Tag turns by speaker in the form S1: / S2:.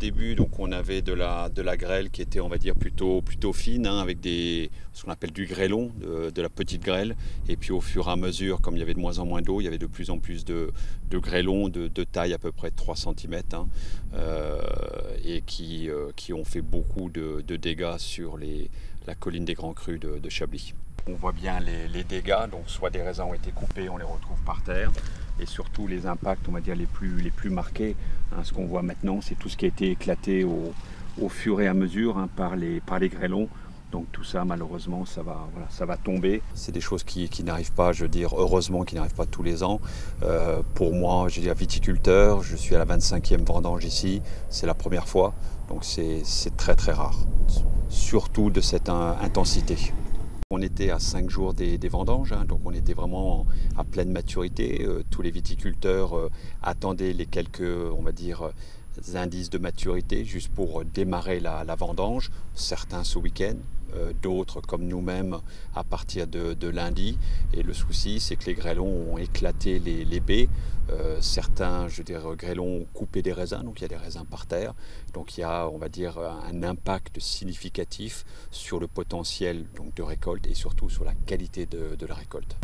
S1: début, donc on avait de la grêle qui était, on va dire, plutôt fine, hein, avec ce qu'on appelle du grêlon, de la petite grêle. Et puis au fur et à mesure, comme il y avait de moins en moins d'eau, il y avait de plus en plus de grêlons de taille à peu près de 3 cm, hein, et qui ont fait beaucoup de dégâts sur la colline des Grands Crus de Chablis. On voit bien les dégâts, donc soit des raisins ont été coupés, on les retrouve par terre, et surtout les impacts, on va dire, les plus marqués. Hein, ce qu'on voit maintenant, c'est tout ce qui a été éclaté au fur et à mesure, hein, par les grêlons. Donc tout ça, malheureusement, ça va tomber. C'est des choses qui n'arrivent pas, je veux dire, heureusement, qui n'arrivent pas tous les ans. Pour moi, je veux dire, viticulteur, je suis à la 25e vendange ici, c'est la première fois, donc c'est très très rare, surtout de cette intensité. On était à 5 jours des vendanges, hein, donc on était vraiment à pleine maturité. Tous les viticulteurs attendaient les quelques, on va dire, indices de maturité juste pour démarrer la vendange. Certains ce week-end, d'autres comme nous-mêmes à partir de lundi. Et le souci, c'est que les grêlons ont éclaté les baies. Certains, je dirais, grêlons ont coupé des raisins, donc il y a des raisins par terre. Donc il y a, on va dire, un impact significatif sur le potentiel donc, de récolte et surtout sur la qualité de la récolte.